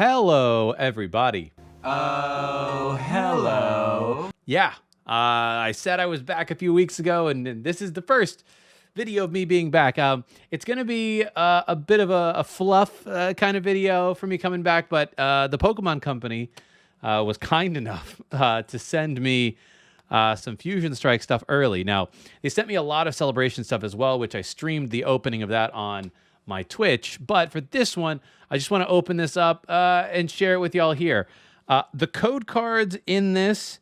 Hello, everybody. Oh, hello. Yeah, I said I was back a few weeks ago, and this is the first video of me being back. It's going to be a bit of a fluff kind of video for me coming back, but the Pokemon Company was kind enough to send me some Fusion Strike stuff early. Now, they sent me a lot of Celebration stuff as well, which I streamed the opening of that on my Twitch. But for this one, I just want to open this up and share it with y'all here. The code cards in this,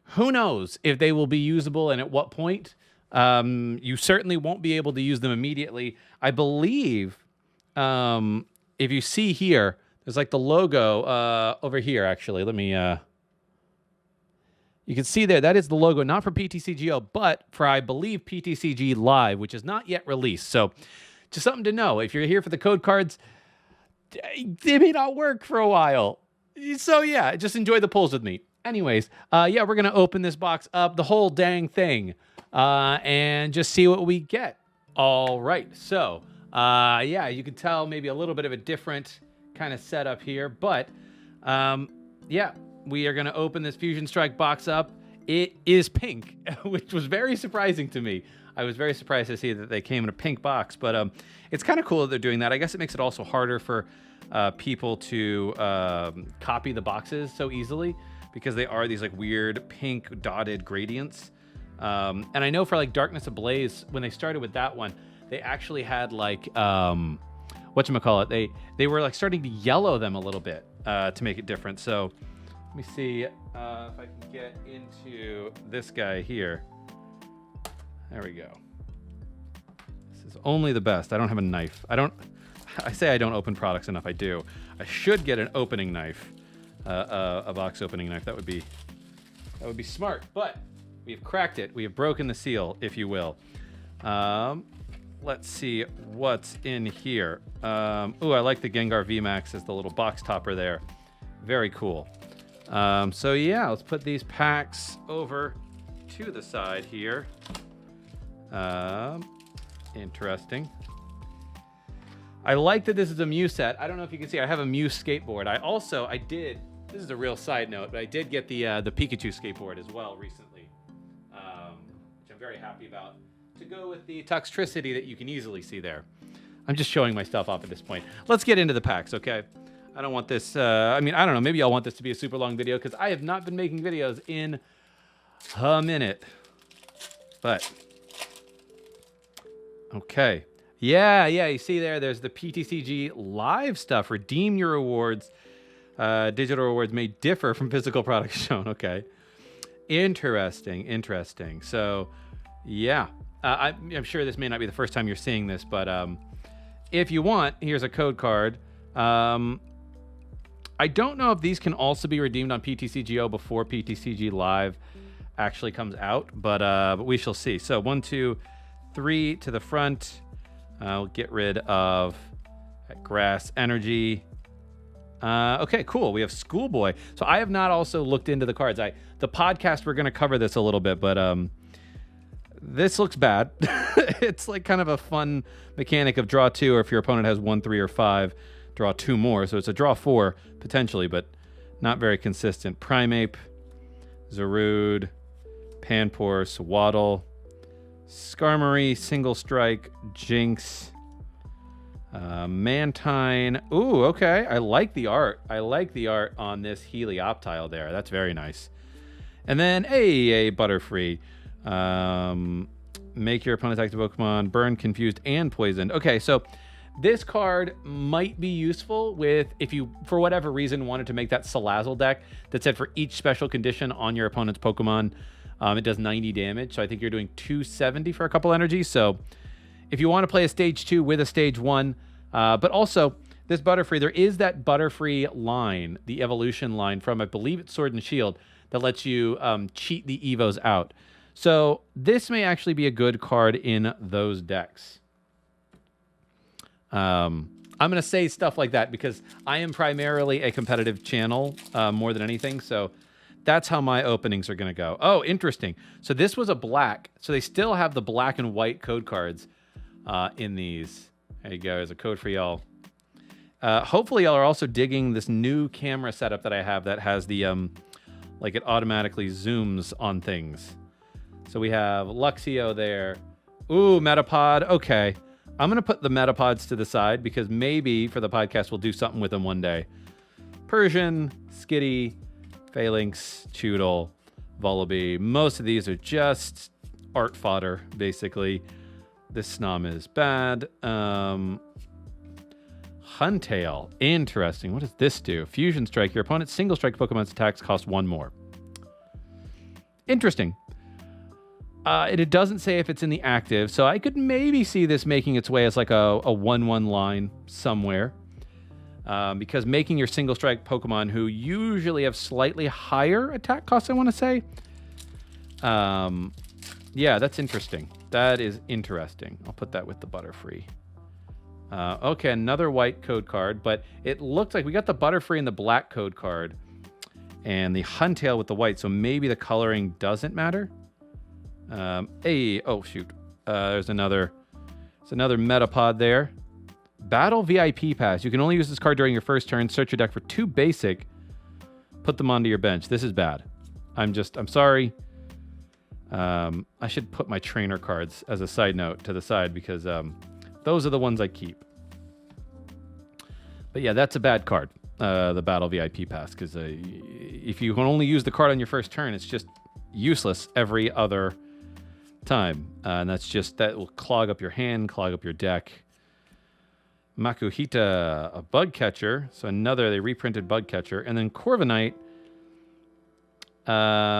who knows if they will be usable and at what point. You certainly won't be able to use them immediately. I believe if you see here, there's like the logo over here, actually. Let me... you can see there, that is the logo, not for PTCGO, but for, I believe, PTCG Live, which is not yet released. So just something to know. If you're here for the code cards, they may not work for a while. So yeah, just enjoy the pulls with me. Anyways, yeah, we're going to open this box up, the whole dang thing, and just see what we get. All right, so yeah, you can tell maybe a little bit of a different kind of setup here, but yeah, we are going to open this Fusion Strike box up. It is pink, which was very surprising to me. I was very surprised to see that they came in a pink box, but it's kind of cool that they're doing that. I guess it makes it also harder for people to copy the boxes so easily because they are these like weird pink dotted gradients. And I know for like Darkness Ablaze, when they started with that one, they actually had like, whatchamacallit, they were like starting to yellow them a little bit to make it different. So let me see if I can get into this guy here. There we go. This is only the best. I don't have a knife. I say I don't open products enough. I do. I should get an opening knife, a box opening knife. That would be smart. But we have cracked it. We have broken the seal, if you will. Let's see what's in here. Ooh, I like the Gengar VMAX as the little box topper there. Very cool. So yeah, let's put these packs over to the side here. Interesting. I like that this is a Mew set. I don't know if you can see, I have a Mew skateboard. I did, this is a real side note, but I did get the Pikachu skateboard as well recently, which I'm very happy about, to go with the Toxtricity that you can easily see there. I'm just showing my stuff off at this point. Let's get into the packs, okay? I don't want this, I mean, I don't know, maybe y'all want this to be a super long video because I have not been making videos in a minute. But, okay. Yeah, you see there's the PTCG Live stuff. Redeem your rewards. Digital rewards may differ from physical products shown. Okay. Interesting. So, yeah. I'm sure this may not be the first time you're seeing this, but if you want, here's a code card. I don't know if these can also be redeemed on PTCGO before PTCG Live actually comes out, but we shall see. So 1, 2, 3 to the front. We'll get rid of that grass energy. Okay, cool. We have Schoolboy. So I have not also looked into the cards. The podcast, we're going to cover this a little bit, but this looks bad. It's like kind of a fun mechanic of draw 2, or if your opponent has 1, 3, or 5, draw 2 more. So it's a draw 4 potentially, but not very consistent. Primeape, Zarude, Panpour, Swaddle, Skarmory, Single Strike, Jinx, Mantine. Ooh, okay. I like the art. I like the art on this Helioptile there. That's very nice. And then a Butterfree. Make your opponent's active Pokemon burn, confused, and poisoned. Okay, so this card might be useful if you, for whatever reason, wanted to make that Salazzle deck that said for each special condition on your opponent's Pokemon, it does 90 damage, so I think you're doing 270 for a couple energies. So if you want to play a stage 2 with a stage 1, but also this Butterfree, there is that Butterfree line, the evolution line from, I believe it's Sword and Shield, that lets you cheat the Evos out. So this may actually be a good card in those decks. I'm going to say stuff like that because I am primarily a competitive channel more than anything, so that's how my openings are going to go. Oh, interesting. So this was a black. So they still have the black and white code cards in these. There you go. There's a code for y'all. Hopefully, y'all are also digging this new camera setup that I have that has the, like it automatically zooms on things. So we have Luxio there. Ooh, Metapod. Okay. I'm going to put the Metapods to the side because maybe for the podcast, we'll do something with them one day. Persian, Skitty, Phalanx, Choodle, Vullaby. Most of these are just art fodder, basically. This Snom is bad. Huntail. Interesting. What does this do? Fusion Strike. Your opponent's single strike Pokemon's attacks cost 1 more. Interesting. And it doesn't say if it's in the active, so I could maybe see this making its way as like a 1/1 line somewhere. Because making your single strike Pokemon who usually have slightly higher attack costs, I want to say. Yeah, that's interesting. That is interesting. I'll put that with the Butterfree. Okay, another white code card, but it looked like we got the Butterfree and the black code card and the Huntail with the white, so maybe the coloring doesn't matter. Oh shoot. There's another Metapod there. Battle VIP Pass. You can only use this card during your first turn. Search your deck for 2 basic. Put them onto your bench. This is bad. I'm sorry. I should put my trainer cards as a side note to the side because those are the ones I keep. But yeah, that's a bad card. The Battle VIP Pass, because if you can only use the card on your first turn, it's just useless every other time. And that will clog up your hand, clog up your deck. Makuhita, a bug catcher. So they reprinted bug catcher. And then Corviknight,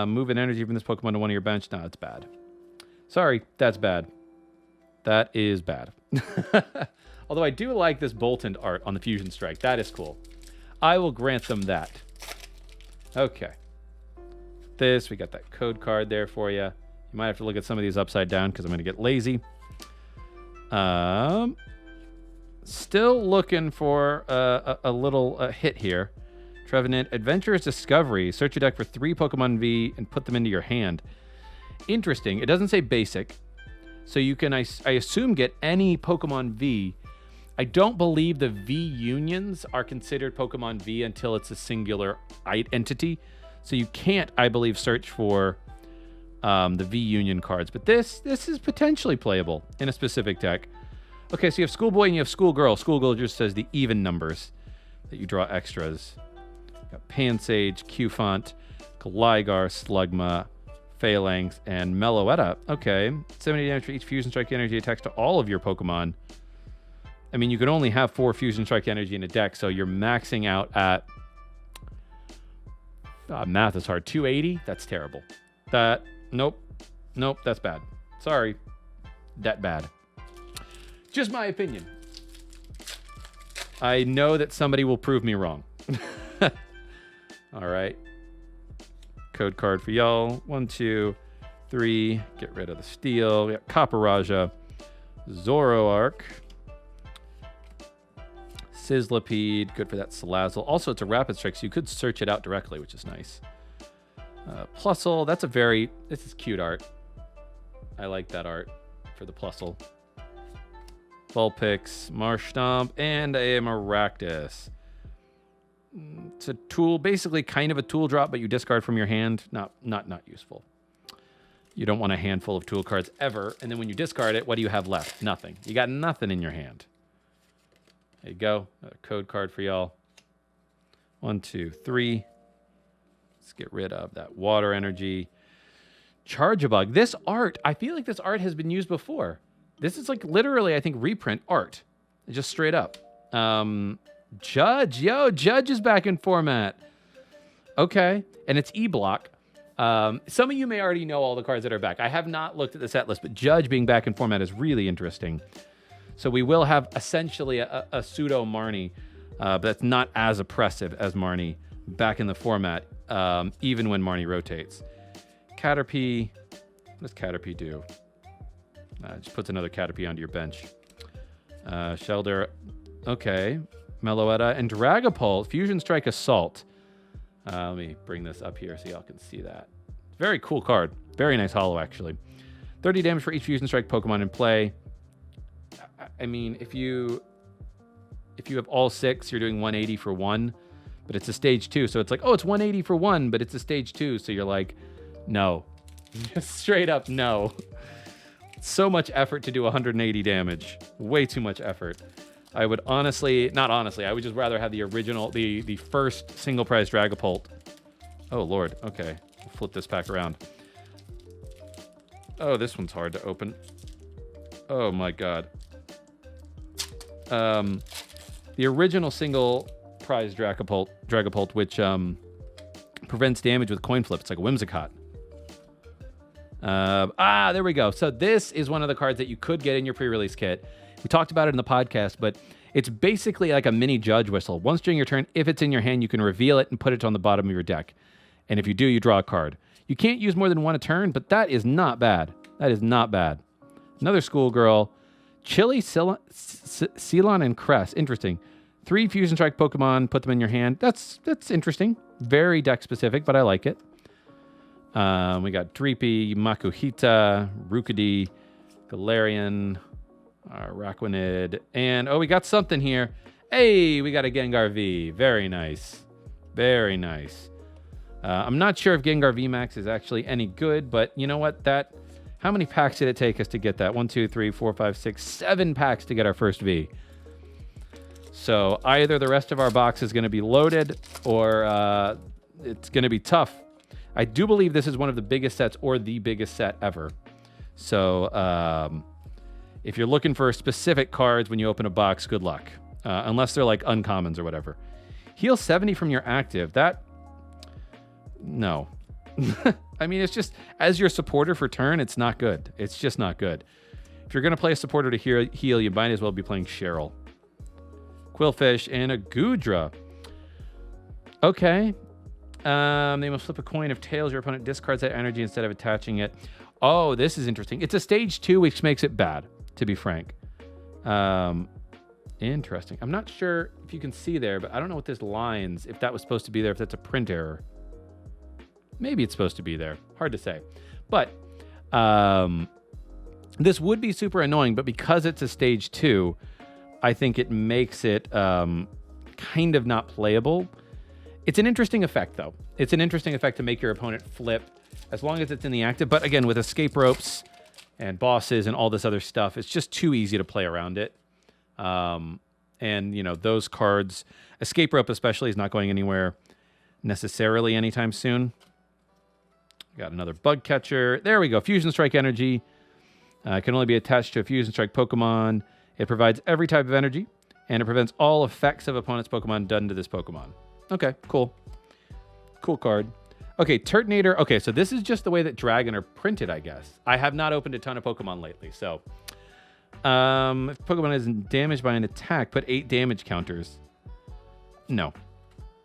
move an energy from this Pokemon to one of your bench. No, it's bad. Sorry, that's bad. That is bad. Although I do like this Boltund art on the Fusion Strike. That is cool. I will grant them that. Okay. We got that code card there for you. You might have to look at some of these upside down because I'm going to get lazy. Still looking for a little hit here. Trevenant, Adventurous Discovery. Search your deck for 3 Pokemon V and put them into your hand. Interesting. It doesn't say basic. So you can, I assume, get any Pokemon V. I don't believe the V unions are considered Pokemon V until it's a singular entity. So you can't, I believe, search for the V union cards. But this is potentially playable in a specific deck. Okay, so you have Schoolboy and you have Schoolgirl. Schoolgirl just says the even numbers that you draw extras. You got Pansage, Qfont, Gligar, Slugma, Phalanx, and Meloetta. Okay, 70 damage for each Fusion Strike energy attacks to all of your Pokemon. I mean, you can only have 4 Fusion Strike energy in a deck, so you're maxing out at... math is hard. 280? That's terrible. Nope, that's bad. Sorry. That bad. Just my opinion. I know that somebody will prove me wrong. All right. Code card for y'all. 1, 2, 3. Get rid of the steel. We got Copperajah, Zoroark, Sizzlipede. Good for that Salazzle. Also, it's a rapid strike, so you could search it out directly, which is nice. Plusle. This is cute art. I like that art for the Plusle. Vulpix, Marshtomp, and a Maractus. It's a tool, basically kind of a tool drop, but you discard from your hand. Not useful. You don't want a handful of tool cards ever, and then when you discard it, what do you have left? Nothing. You got nothing in your hand. There you go. Another code card for y'all. 1, 2, 3. Let's get rid of that water energy. Charjabug. This art, I feel like this art has been used before. This is like literally, I think, reprint art. Just straight up. Judge. Judge is back in format. Okay. And it's E-Block. Some of you may already know all the cards that are back. I have not looked at the set list, but Judge being back in format is really interesting. So we will have essentially a pseudo Marnie, but that's not as oppressive as Marnie back in the format, even when Marnie rotates. Caterpie. What does Caterpie do? Just puts another Caterpie onto your bench. Shelder. Okay. Meloetta and Dragapult. Fusion Strike Assault. Let me bring this up here so y'all can see that. Very cool card. Very nice holo, actually. 30 damage for each Fusion Strike Pokemon in play. I mean, if you if you have all 6, you're doing 180 for 1, but it's a stage 2. So it's like, oh, it's 180 for 1, but it's a stage 2. So you're like, no. Straight up no. So much effort to do 180 damage. Way too much effort. I would honestly, not honestly, I would just rather have the original, the first single prize Dragapult. Oh, Lord. Okay. We'll flip this back around. Oh, this one's hard to open. Oh, my God. The original single prize Dragapult, which prevents damage with coin flip. It's like a Whimsicott. There we go. So this is one of the cards that you could get in your pre-release kit. We talked about it in the podcast, but it's basically like a mini Judge Whistle. Once during your turn, if it's in your hand, you can reveal it and put it on the bottom of your deck. And if you do, you draw a card. You can't use more than one a turn, but that is not bad. That is not bad. Another schoolgirl. Chili, Ceylon, and Cress. Interesting. 3 Fusion Strike Pokemon, put them in your hand. That's interesting. Very deck specific, but I like it. We got Dreepy, Makuhita, Rookidee, Galarian, Araquanid, and we got something here. Hey, we got a Gengar V. Very nice. Very nice. I'm not sure if Gengar VMAX is actually any good, but you know what? How many packs did it take us to get that? 1, 2, 3, 4, 5, 6, 7 packs to get our first V. So either the rest of our box is going to be loaded or it's going to be tough. I do believe this is one of the biggest sets or the biggest set ever. So if you're looking for specific cards when you open a box, good luck. Unless they're like uncommons or whatever. Heal 70 from your active. No. I mean, it's just, as your supporter for turn, it's not good. It's just not good. If you're going to play a supporter to heal, you might as well be playing Cheryl. Quillfish and a Goodra. Okay. They must flip a coin. If tails, your opponent discards that energy instead of attaching it. Oh, this is interesting. It's a stage 2, which makes it bad, to be frank. Interesting. I'm not sure if you can see there, but I don't know what this lines, if that was supposed to be there, if that's a print error. Maybe it's supposed to be there. Hard to say. But this would be super annoying, but because it's a stage 2, I think it makes it kind of not playable. It's an interesting effect, though. It's an interesting effect to make your opponent flip as long as it's in the active. But again, with escape ropes and bosses and all this other stuff, it's just too easy to play around it. And, you know, those cards, escape rope especially, is not going anywhere necessarily anytime soon. Got another bug catcher. There we go. Fusion Strike Energy. Can only be attached to a Fusion Strike Pokemon. It provides every type of energy, and it prevents all effects of opponent's Pokemon done to this Pokemon. Okay, cool. Cool card. Okay, Turtonator. Okay, so this is just the way that Dragon are printed, I guess. I have not opened a ton of Pokemon lately, so... if Pokemon isn't damaged by an attack, put 8 damage counters. No.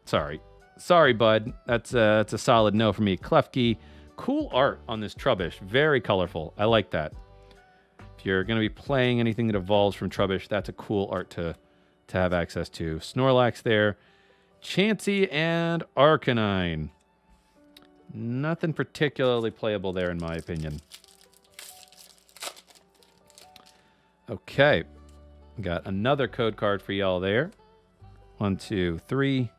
Sorry. Sorry, bud. That's a solid no for me. Klefki. Cool art on this Trubbish. Very colorful. I like that. If you're going to be playing anything that evolves from Trubbish, that's a cool art to have access to. Snorlax there. Chansey and Arcanine. Nothing particularly playable there, in my opinion. Okay. Got another code card for y'all there. 1, 2, 3.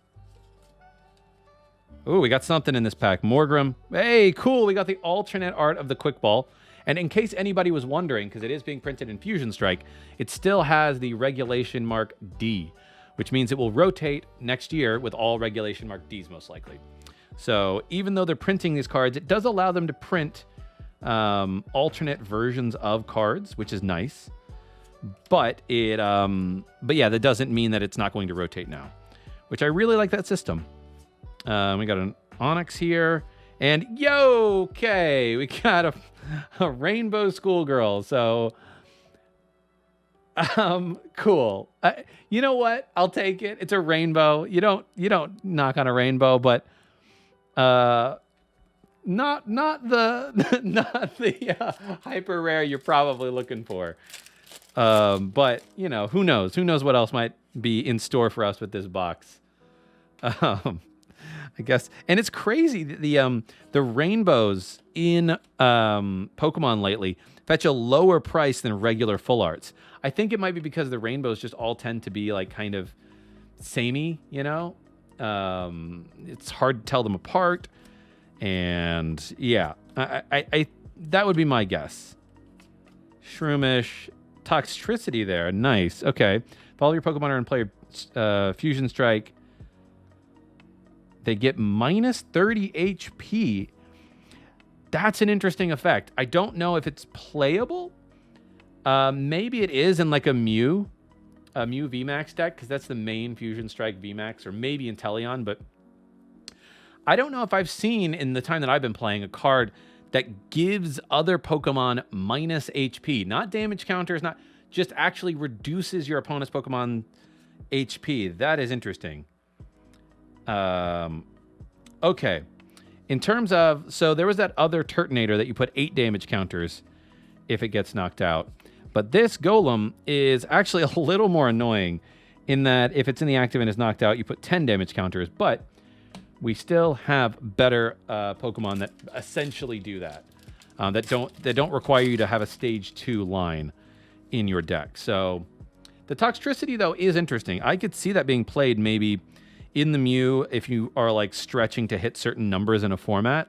Ooh, we got something in this pack. Morgrem. Hey, cool. We got the alternate art of the Quick Ball. And in case anybody was wondering, because it is being printed in Fusion Strike, it still has the regulation mark D, which means it will rotate next year with all regulation mark Ds most likely. So even though they're printing these cards, it does allow them to print alternate versions of cards, which is nice. But yeah, that doesn't mean that it's not going to rotate now, which I really like that system. We got an Onyx here, and okay, we got a rainbow schoolgirl. So, cool. You know what? I'll take it. It's a rainbow. You don't knock on a rainbow, but not the not the hyper rare you're probably looking for. But you know, who knows? Who knows what else might be in store for us with this box? I guess. And it's crazy. The rainbows in Pokemon lately fetch a lower price than regular full arts. I think it might be because the rainbows just all tend to be like kind of samey, you know? It's hard to tell them apart. And yeah, I that would be my guess. Shroomish. Toxtricity there. Nice. Okay. If all your Pokemon are in play Fusion Strike, they get minus 30 HP. That's an interesting effect. I don't know if it's playable. Maybe it is in like a Mew VMAX deck, because that's the main Fusion Strike VMAX, or maybe Inteleon, but I don't know if I've seen in the time that I've been playing a card that gives other Pokemon minus HP. Not damage counters, not just actually reduces your opponent's Pokemon HP. That is interesting. Okay. In terms of, so there was that other Turtonator that you put 8 damage counters if it gets knocked out. But this Golem is actually a little more annoying in that if it's in the active and is knocked out, you put 10 damage counters. But we still have better Pokemon that essentially do that. That don't require you to have a stage 2 line in your deck. So the Toxtricity, though, is interesting. I could see that being played maybe in the Mew if you are like stretching to hit certain numbers in a format.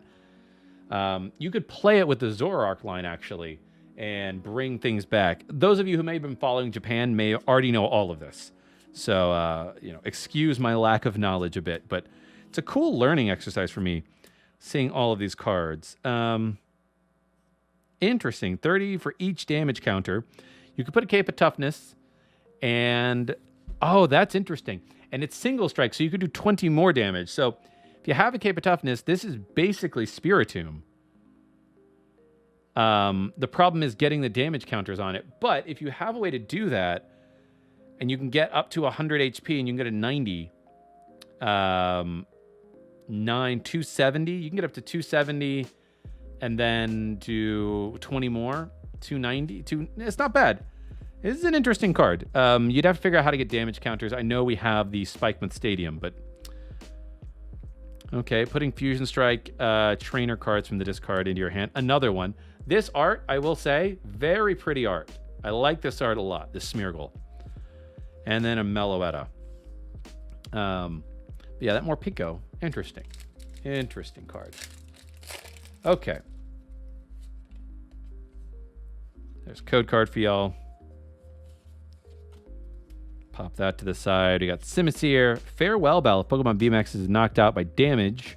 You could play it with the Zoroark line, actually, and bring things back. Those of you who may have been following Japan may already know all of this. So, excuse my lack of knowledge a bit, but it's a cool learning exercise for me, seeing all of these cards. Interesting. 30 for each damage counter. You could put a Cape of Toughness, and oh, that's interesting. And it's single strike, so you could do 20 more damage. So if you have a Cape of Toughness, this is basically Spiritomb. The problem is getting the damage counters on it. But if you have a way to do that, and you can get up to 100 HP and you can get a 90, 270, you can get up to 270 and then do 20 more, 290, it's not bad. This is an interesting card. You'd have to figure out how to get damage counters. I know we have the Spikemuth Stadium, but okay, putting Fusion Strike trainer cards from the discard into your hand. Another one. This art, I will say, very pretty art. I like this art a lot, this Smeargle. And then a Meloetta. Yeah, that Morpeko. Interesting. Interesting card. Okay. There's a code card for y'all. Pop that to the side. We got Simisear. Farewell Bell. If Pokemon VMAX is knocked out by damage.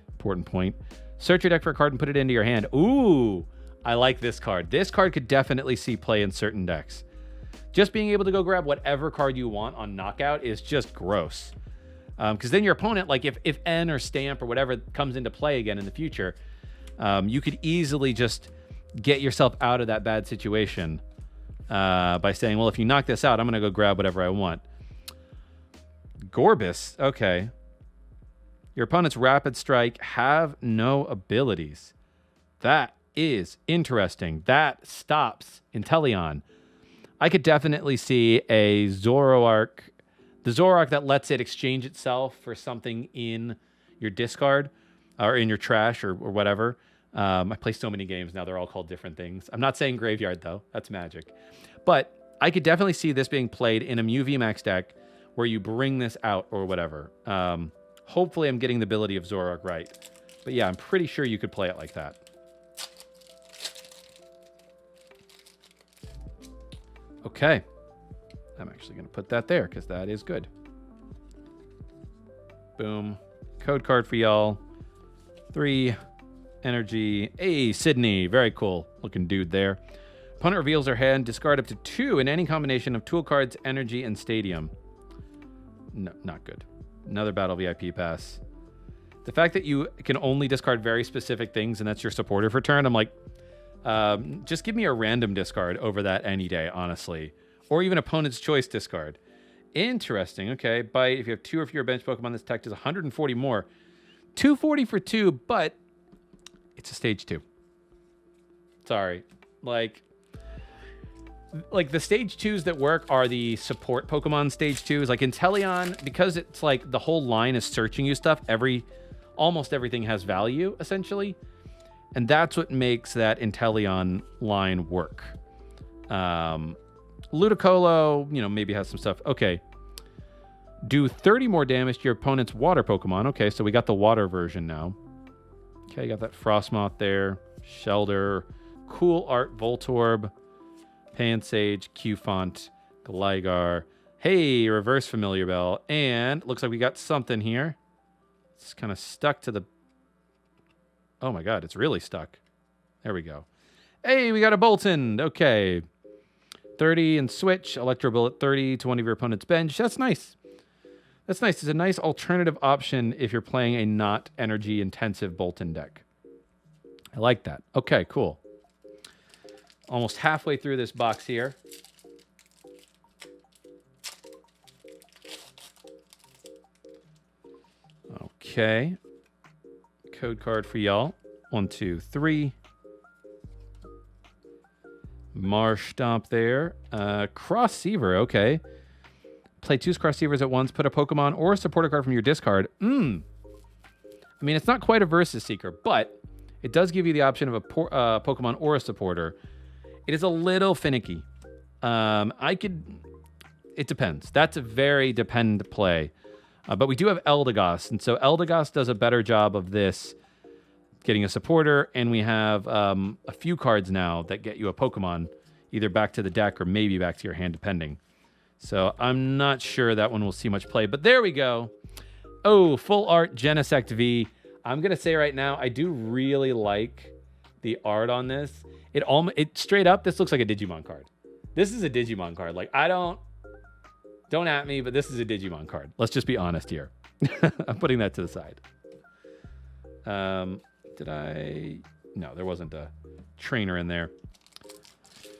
Important point. Search your deck for a card and put it into your hand. Ooh, I like this card. This card could definitely see play in certain decks. Just being able to go grab whatever card you want on knockout is just gross. Because then your opponent, like if N or Stamp or whatever comes into play again in the future, you could easily just get yourself out of that bad situation by saying, well, if you knock this out, I'm going to go grab whatever I want. Gorbis, okay. Your opponent's Rapid Strike have no abilities. That is interesting. That stops Inteleon. I could definitely see a Zoroark, the Zoroark that lets it exchange itself for something in your discard or in your trash or whatever. I play so many games now, they're all called different things. I'm not saying Graveyard, though. That's Magic. But I could definitely see this being played in a Mew VMAX deck where you bring this out or whatever. Hopefully I'm getting the ability of Zoroark right. But yeah, I'm pretty sure you could play it like that. Okay. I'm actually going to put that there because that is good. Boom. Code card for y'all. 3 energy. Hey, Sydney. Very cool looking dude there. Opponent reveals their hand. Discard up to 2 in any combination of tool cards, energy, and stadium. No, not good. Another battle VIP pass. The fact that you can only discard very specific things and that's your supporter for turn, I'm like, just give me a random discard over that any day, honestly. Or even opponent's choice discard. Interesting. Okay. Bite. If you have 2 or fewer bench Pokemon, this tech does 140 more. 240 for 2, but it's a stage 2. Sorry. Like, like the stage 2s that work are the support Pokemon stage 2s. Like Inteleon, because it's like the whole line is searching you stuff, almost everything has value, essentially. And that's what makes that Inteleon line work. Ludicolo, maybe has some stuff. Okay. Do 30 more damage to your opponent's water Pokemon. Okay, so we got the water version now. Okay, got that Frostmoth there. Shelder. Cool Art Voltorb. Pansage. Qfont. Gligar. Hey, Reverse Familiar Bell. And looks like we got something here. It's kind of stuck to the... Oh my god, it's really stuck. There we go. Hey, we got a Boltund. Okay. 30 and switch. Electro Bullet 30 to one of your opponent's bench. That's nice. That's nice. It's a nice alternative option if you're playing a not energy-intensive Boltund deck. I like that. Okay, cool. Almost halfway through this box here. Okay. Code card for y'all. 1, 2, 3. Marsh Stomp there. Cross Seaver, okay. Play 2 Cross Seavers at once. Put a Pokemon or a supporter card from your discard. I mean, it's not quite a Versus Seeker, but it does give you the option of a Pokemon or a supporter. It is a little finicky. It depends. That's a very depend play. But we do have Eldegoss, and so Eldegoss does a better job of this, getting a supporter, and we have a few cards now that get you a Pokemon, either back to the deck or maybe back to your hand, depending. So I'm not sure that one will see much play, but there we go. Oh, Full Art Genesect V. I'm going to say right now, I do really like the art on this. It straight up, this looks like a Digimon card. This is a Digimon card. Like, don't at me, but this is a Digimon card. Let's just be honest here. I'm putting that to the side. No, there wasn't a trainer in there.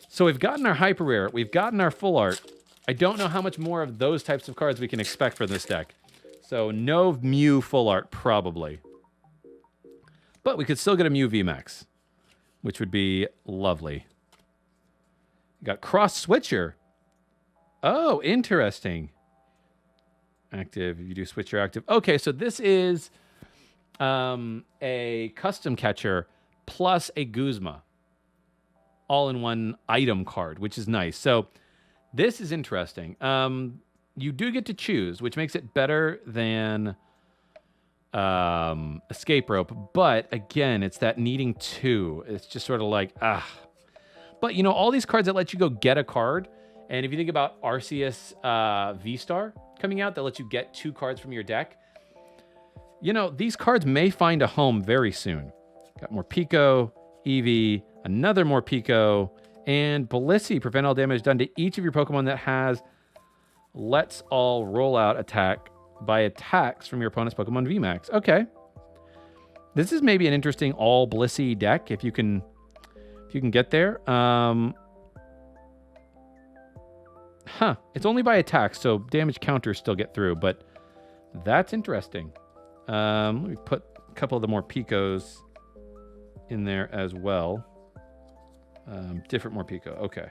So we've gotten our Hyper Rare. We've gotten our Full Art. I don't know how much more of those types of cards we can expect for this deck. So no Mew Full Art, probably. But we could still get a Mew VMAX, which would be lovely. Got Cross Switcher. Oh, interesting. Active. If you do switch, you're active. Okay, so this is a custom catcher plus a Guzma. All in one item card, which is nice. So this is interesting. You do get to choose, which makes it better than Escape Rope. But again, it's that needing 2. It's just sort of like, But, all these cards that let you go get a card. And if you think about Arceus V-Star coming out, that lets you get 2 cards from your deck. These cards may find a home very soon. Got more Pico, Eevee, another more Pico, and Blissey. Prevent all damage done to each of your Pokemon that has Let's All Rollout attack by attacks from your opponent's Pokemon VMAX. Okay. This is maybe an interesting all Blissey deck if you can get there. It's only by attack, so damage counters still get through, but that's interesting. Let me put a couple of the more Picos in there as well. Different more Pico. Okay.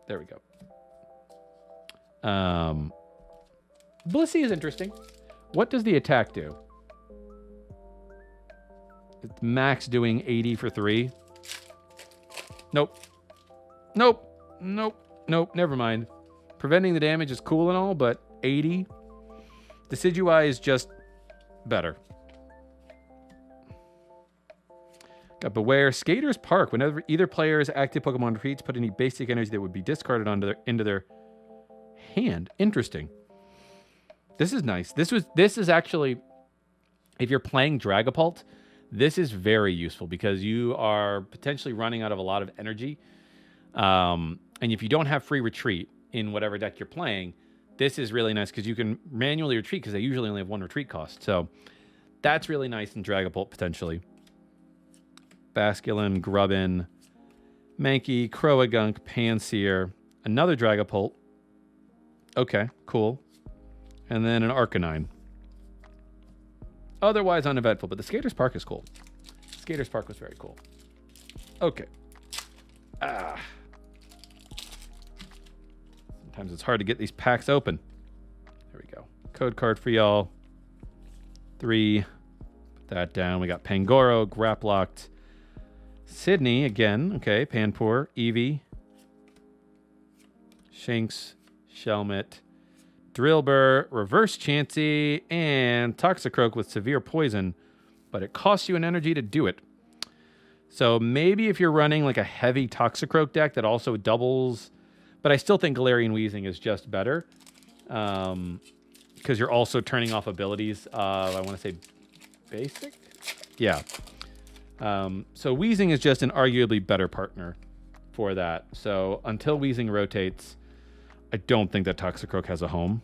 There we go. Blissey is interesting. What does the attack do? It's max doing 80 for 3. Nope. Never mind. Preventing the damage is cool and all, but 80? Decidueye is just better. Got Beware. Skater's Park. Whenever either player's active Pokemon retreats, put any basic energy that would be discarded into their hand. Interesting. This is nice. This is actually, if you're playing Dragapult, this is very useful because you are potentially running out of a lot of energy. And if you don't have free retreat in whatever deck you're playing, this is really nice because you can manually retreat because they usually only have 1 retreat cost. So that's really nice in Dragapult potentially. Basculin, Grubbin, Mankey, Croagunk, Panseer, another Dragapult. Okay, cool. And then an Arcanine. Otherwise uneventful, but the Skater's Park is cool. Skater's Park was very cool. Okay. Sometimes it's hard to get these packs open. There we go. Code card for y'all. 3. Put that down. We got Pangoro, Graplocked. Sydney again. Okay. Panpour, Eevee. Shanks, Shelmet. Drillbur, Reverse Chansey, and Toxicroak with Severe Poison. But it costs you an energy to do it. So maybe if you're running like a heavy Toxicroak deck that also doubles... But I still think Galarian Weezing is just better. Because you're also turning off abilities. I want to say basic? Yeah. So Weezing is just an arguably better partner for that. So until Weezing rotates, I don't think that Toxicroak has a home.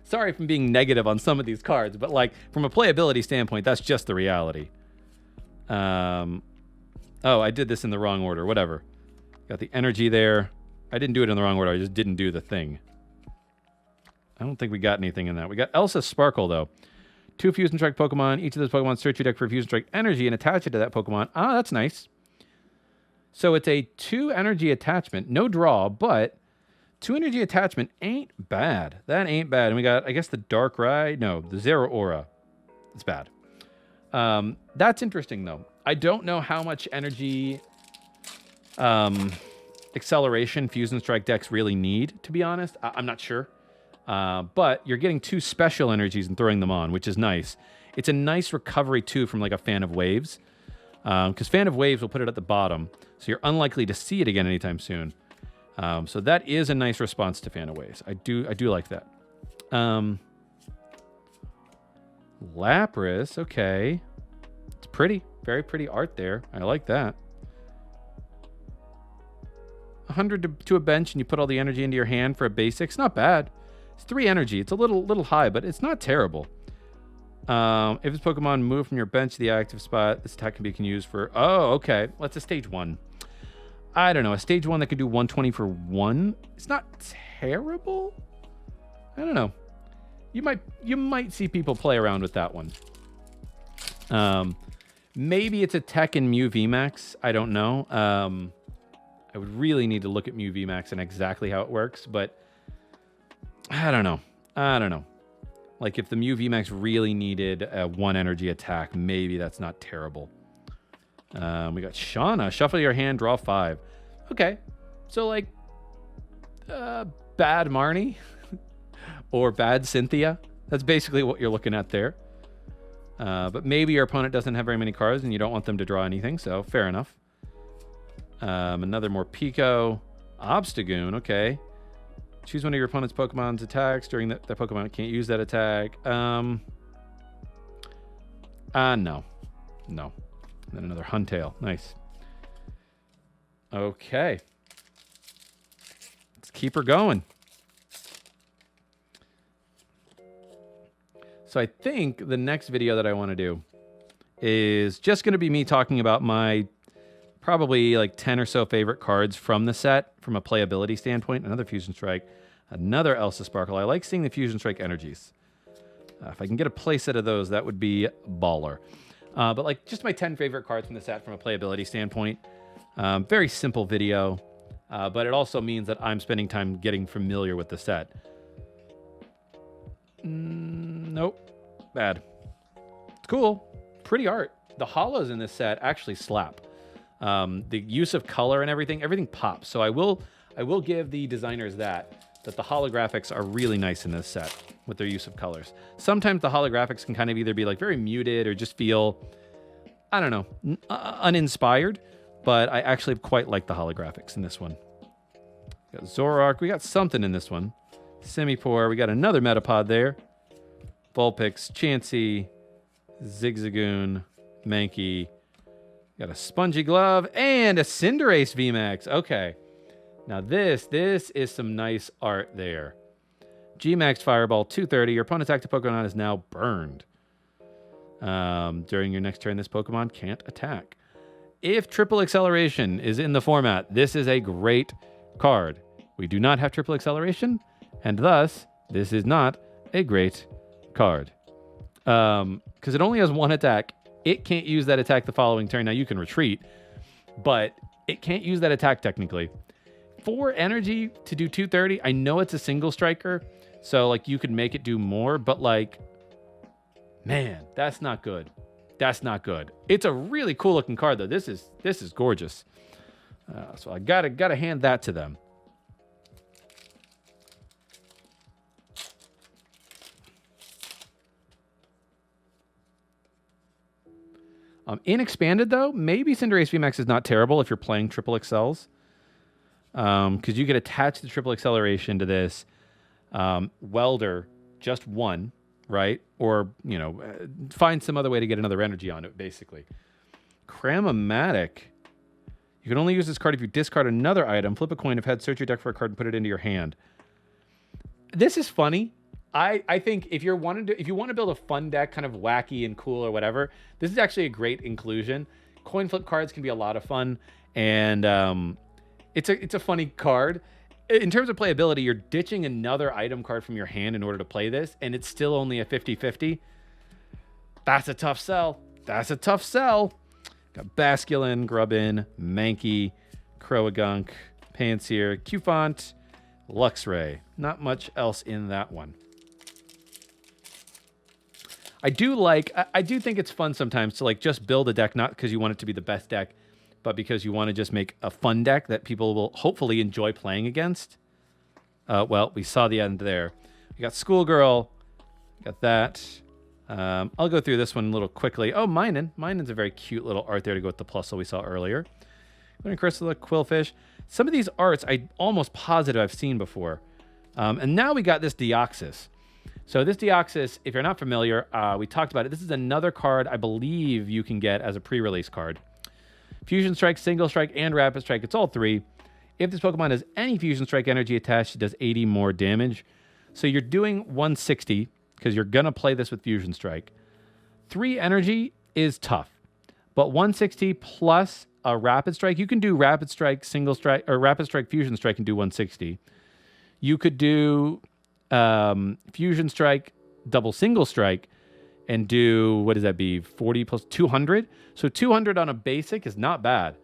Sorry for being negative on some of these cards, but like from a playability standpoint, that's just the reality. Oh, I did this in the wrong order. Whatever. Got the energy there. I didn't do it in the wrong order. I just didn't do the thing. I don't think we got anything in that. We got Elsa Sparkle, though. 2 Fusion Strike Pokemon. Each of those Pokemon search your deck for Fusion Strike energy and attach it to that Pokemon. Ah, that's nice. So it's a 2 energy attachment. No draw, but 2 energy attachment ain't bad. That ain't bad. And we got, I guess, the Darkrai. No, the Zero Aura. It's bad. That's interesting, though. I don't know how much energy acceleration Fusion Strike decks really need, to be honest. I'm not sure. But you're getting 2 special energies and throwing them on, which is nice. It's a nice recovery, too, from like a Fan of Waves. Because Fan of Waves will put it at the bottom, so you're unlikely to see it again anytime soon. So that is a nice response to Fan of Waves. I do like that. Lapras, okay. It's pretty. Very pretty art there. I like that. 100 to a bench, and you put all the energy into your hand for a basic. It's not bad. It's 3 energy. It's a little high, but it's not terrible. If this Pokemon moved from your bench to the active spot, this attack can be used for... Oh, okay. Well, it's a stage 1. I don't know. A stage 1 that could do 120 for 1? It's not terrible. I don't know. You might see people play around with that one. Maybe it's a Tech in Mew VMAX. I don't know. I would really need to look at Mew VMAX and exactly how it works, but I don't know. Like if the Mew VMAX really needed a 1 energy attack, maybe that's not terrible. We got Shauna. Shuffle your hand, draw 5. Okay. So like bad Marnie or bad Cynthia. That's basically what you're looking at there. But maybe your opponent doesn't have very many cards and you don't want them to draw anything, so fair enough. Another Morpeko. Obstagoon, okay. Choose one of your opponent's Pokemon's attacks during that Pokemon can't use that attack. No. And then another Huntail. Nice. Okay. Let's keep her going. So I think the next video that I want to do is just going to be me talking about my probably like 10 or so favorite cards from the set from a playability standpoint. Another Fusion Strike, another Elsa Sparkle. I like seeing the Fusion Strike energies. If I can get a play set of those, that would be baller. But like just my 10 favorite cards from the set from a playability standpoint. Very simple video, but it also means that I'm spending time getting familiar with the set. Nope. Bad. It's cool. Pretty art. The holos in this set actually slap. The use of color and everything pops. So I will give the designers that the holographics are really nice in this set with their use of colors. Sometimes the holographics can kind of either be like very muted or just feel, I don't know, uninspired, but I actually quite like the holographics in this one. We got Zoroark. We got something in this one. Simipour. We got another Metapod there. Vulpix, Chansey, Zigzagoon, Mankey. Got a Spongy Glove and a Cinderace VMAX. Okay. Now this is some nice art there. Gmax Fireball, 230. Your opponent's active Pokemon is now burned. During your next turn, this Pokemon can't attack. If Triple Acceleration is in the format, this is a great card. We do not have Triple Acceleration, and thus, this is not a great card. Because it only has 1 attack. It can't use that attack the following turn. Now, you can retreat, but it can't use that attack technically. 4 energy to do 230. I know it's a single striker, so like you could make it do more, but like, man, that's not good. That's not good. It's a really cool looking card though. This is gorgeous. So I gotta hand that to them. In Expanded, though, maybe Cinderace VMAX is not terrible if you're playing triple XLs. Because you could attach the triple acceleration to this. Welder, just one, right? Or, you know, find some other way to get another energy on it, basically. Cram-O-Matic. You can only use this card if you discard another item, flip a coin, have had search your deck for a card, and put it into your hand. This is funny. I think if you want to build a fun deck, kind of wacky and cool or whatever, this is actually a great inclusion. Coin flip cards can be a lot of fun, and it's a funny card. In terms of playability, you're ditching another item card from your hand in order to play this, and it's still only a 50-50. That's a tough sell. That's a tough sell. Got Basculin, Grubbin, Mankey, Croagunk, Panseer, Cufant, Luxray. Not much else in that one. I do think it's fun sometimes to like just build a deck, not because you want it to be the best deck, but because you want to just make a fun deck that people will hopefully enjoy playing against. Well, we saw the end there. We got Schoolgirl. Got that. I'll go through this one a little quickly. Oh, Minun. Minun's a very cute little art there to go with the Plusle we saw earlier. Going Crystal, Quillfish. Some of these arts I almost positive I've seen before. And now we got this Deoxys. So this Deoxys, if you're not familiar, we talked about it. This is another card I believe you can get as a pre-release card. Fusion Strike, Single Strike, and Rapid Strike. It's all 3. If this Pokemon has any Fusion Strike energy attached, it does 80 more damage. So you're doing 160 because you're going to play this with Fusion Strike. 3 energy is tough, but 160 plus a Rapid Strike. You can do Rapid Strike, Single Strike, or Rapid Strike, Fusion Strike and do 160. You could do Fusion Strike, double Single Strike, and do, what does that be, 40 plus 200? So 200 on a basic is not bad.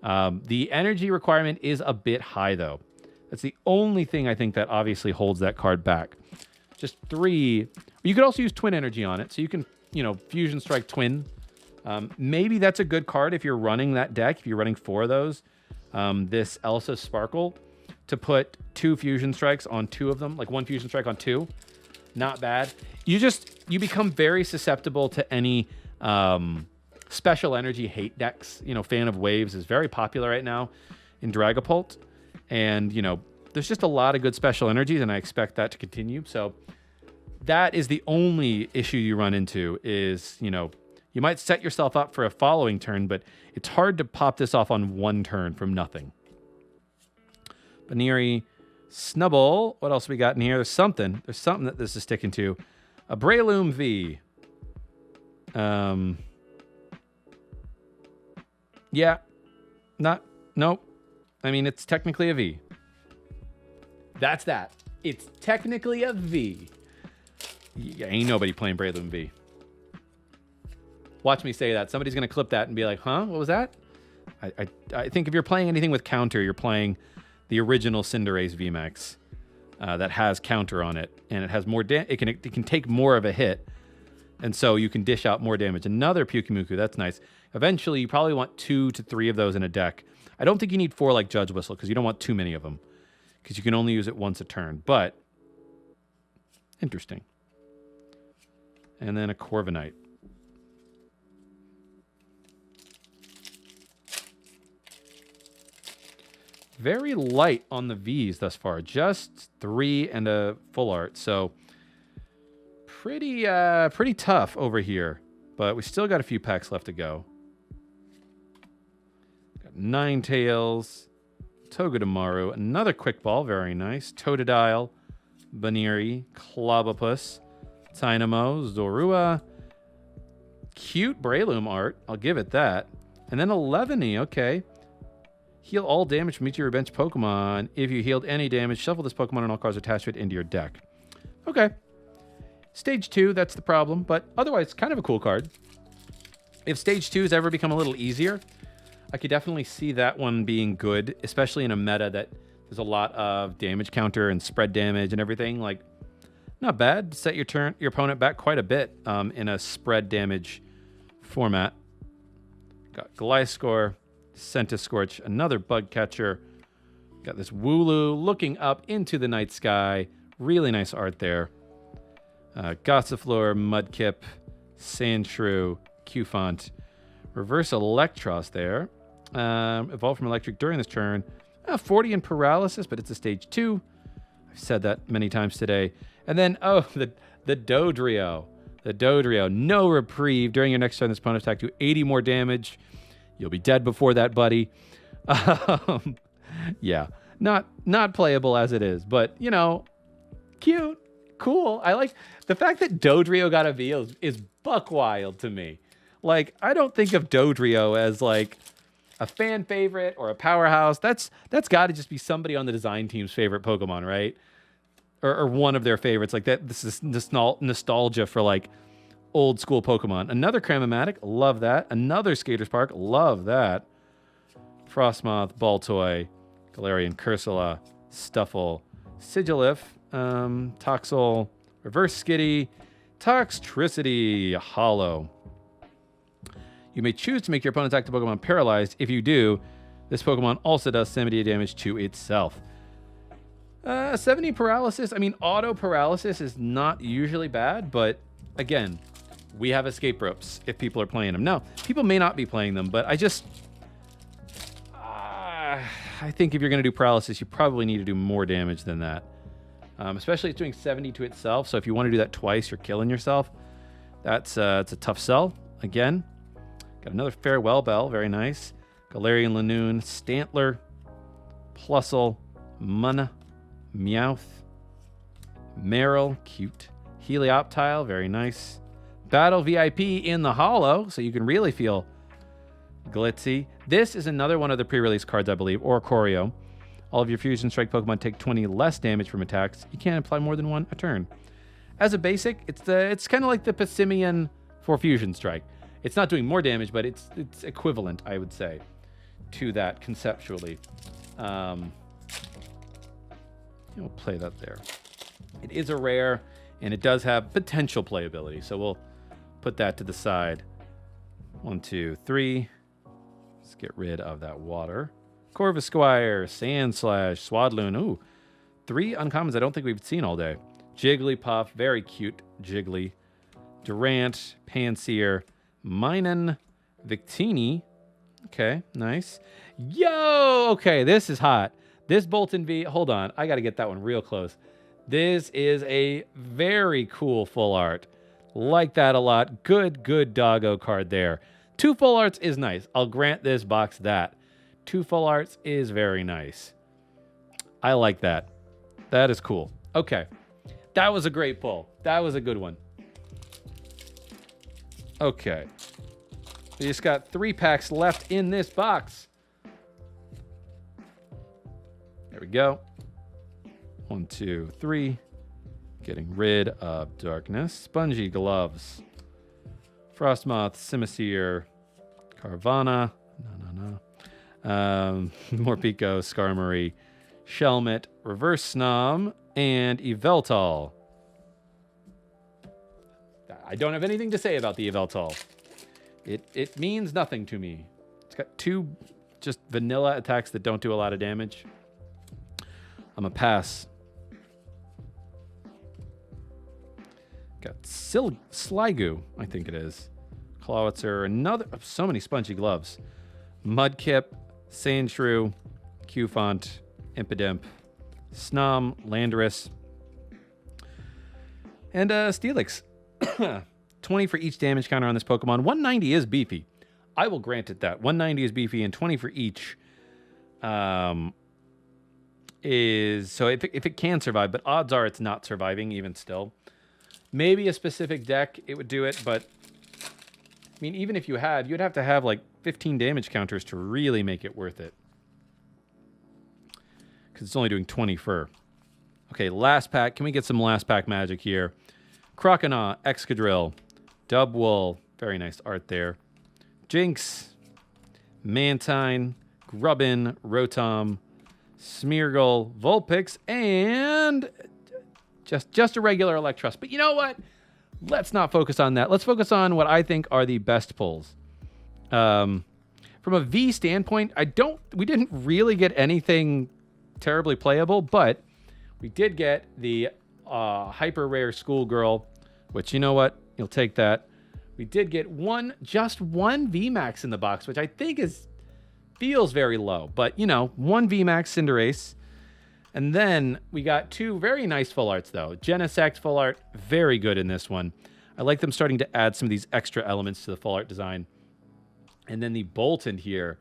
The energy requirement is a bit high, though. That's the only thing I think that obviously holds that card back. Just 3. You could also use Twin Energy on it, so you can, you know, Fusion Strike Twin. Maybe that's a good card if you're running that deck, if you're running 4 of those. This Elsa Sparkle, to put 2 Fusion Strikes on 2 of them, like 1 Fusion Strike on 2. Not bad. You become very susceptible to any special energy hate decks. You know, Fan of Waves is very popular right now in Dragapult. And, you know, there's just a lot of good special energies, and I expect that to continue. So that is the only issue you run into is, you know, you might set yourself up for a following turn, but it's hard to pop this off on 1 turn from nothing. Baneri, Snubble. What else we got in here? There's something that this is sticking to. A Breloom V. Yeah. Nope. I mean, it's technically a V. That's that. It's technically a V. Yeah, ain't nobody playing Breloom V. Watch me say that. Somebody's going to clip that and be like, huh? What was that? I think if you're playing anything with counter, you're playing the original Cinderace VMAX that has counter on it, and it has more it can take more of a hit, and so you can dish out more damage. Another Pyukumuku, that's nice. Eventually, you probably want 2 to 3 of those in a deck. I don't think you need 4 like Judge Whistle because you don't want too many of them because you can only use it once a turn, but interesting. And then a Corviknight. Very light on the Vs thus far. Just 3 and a full art. So pretty tough over here. But we still got a few packs left to go. Got Ninetales, Togedemaru, another Quick Ball, very nice. Totodile, Baneri, Clobopus, Tynamo, Zorua. Cute Breloom art. I'll give it that. And then 11-y, okay. Heal all damage from each of your bench Pokemon. If you healed any damage, shuffle this Pokemon and all cards attached to it into your deck. Okay. Stage 2, that's the problem, but otherwise, kind of a cool card. If Stage 2 has ever become a little easier, I could definitely see that one being good, especially in a meta that There's a lot of damage counter and spread damage and everything. Like, not bad. Set your opponent back quite a bit in a spread damage format. Got Gliscor, Centiskorch, another Bug Catcher. Got this Wooloo looking up into the night sky. Really nice art there. Gossifleur, Mudkip, Sandshrew, Qfont. Reverse Electros there. Evolve from Electric during this turn. 40 in Paralysis, but it's a stage 2. I've said that many times today. And then, the Dodrio. The Dodrio. No reprieve. During your next turn, this opponent attack do 80 more damage. You'll be dead before that, buddy. Yeah. Not playable as it is, but, you know, cute. Cool. I like the fact that Dodrio got a V is buck wild to me. Like, I don't think of Dodrio as, like, a fan favorite or a powerhouse. That's got to just be somebody on the design team's favorite Pokemon, right? Or one of their favorites. Like that. This is nostalgia for like old school Pokemon. Another Cramomatic, love that. Another Skater's Park, love that. Frostmoth, Baltoy, Galarian Cursula, Stuffle, Sigilif, Toxel, Reverse Skitty, Toxtricity, Hollow. You may choose to make your opponent's active Pokemon paralyzed. If you do, this Pokemon also does 70 damage to itself. 70 paralysis. I mean, auto paralysis is not usually bad, but again, we have escape ropes if people are playing them. Now, people may not be playing them, but I think if you're going to do paralysis, you probably need to do more damage than that. Especially it's doing 70 to itself, so if you want to do that twice, you're killing yourself. It's a tough sell. Again, got another Farewell Bell, very nice. Galarian Lanoon, Stantler, Plusle, Munna, Meowth, Marill, cute. Helioptile, very nice. Battle VIP in the Hollow, so you can really feel glitzy. This is another one of the pre-release cards, I believe, or Choreo. All of your Fusion Strike Pokemon take 20 less damage from attacks. You can't apply more than one a turn. As a basic, it's kind of like the Passimian for Fusion Strike. It's not doing more damage, but it's equivalent, I would say, to that conceptually. We'll play that there. It is a rare, and it does have potential playability, so we'll put that to the side. 1, 2, 3. Let's get rid of that water. Corvisquire, Sandslash, Swadloon. Ooh, 3 uncommons I don't think we've seen all day. Jigglypuff, very cute Jiggly. Durant, Panseer, Minun, Victini. Okay, nice. Yo, okay, this is hot. This Bolton V, hold on, I got to get that one real close. This is a very cool full art. Like that a lot. Good doggo card there. 2 full arts is nice. I'll grant this box that. 2 full arts is very nice. I like that. That is cool. Okay. That was a great pull. That was a good one. Okay. We just got 3 packs left in this box. There we go. 1, 2, 3. Getting rid of Darkness. Spongy Gloves. Frostmoth, Simisear, Carvana. No. Morpeko, Skarmory, Shelmet, Reverse Snom, and Yveltal. I don't have anything to say about the Yveltal. It means nothing to me. It's got 2 just vanilla attacks that don't do a lot of damage. I'm a pass. Got Sliggoo, I think it is. Clawitzer, another. So many Spongy Gloves. Mudkip, Sandshrew, Qfont, Impidimp, Snom, Landorus, and Steelix. 20 for each damage counter on this Pokemon. 190 is beefy. I will grant it that. 190 is beefy, and 20 for each is... So if it can survive, but odds are it's not surviving even still. Maybe a specific deck, it would do it, but... I mean, even if you had, you'd have to have like 15 damage counters to really make it worth it. Because it's only doing 20 fur. Okay, last pack. Can we get some last pack magic here? Croconaw, Excadrill, Dubwool. Very nice art there. Jinx, Mantine, Grubbin, Rotom, Smeargle Vulpix, and just a regular Electros. But you know what? Let's not focus on that. Let's focus on what I think are the best pulls. From a V standpoint, we didn't really get anything terribly playable, but we did get the hyper rare Schoolgirl, which, you know what? You'll take that. We did get just one VMAX in the box, which I think feels very low, but one VMAX Cinderace. And then we got two very nice full arts, though. Genesect full art, very good in this one. I like them starting to add some of these extra elements to the full art design. And then the Bolton here,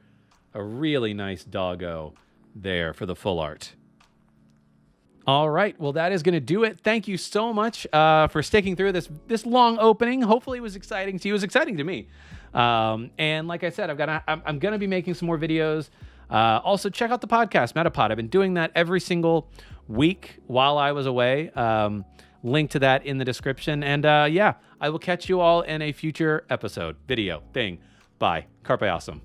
a really nice doggo there for the full art. All right, well, that is going to do it. Thank you so much for sticking through this long opening. Hopefully it was exciting to you. It was exciting to me. And like I said, I'm going to be making some more videos. Also, check out the podcast, Metapod. I've been doing that every single week while I was away. Link to that in the description. And yeah, I will catch you all in a future episode, video, thing. Bye. Carpe awesome.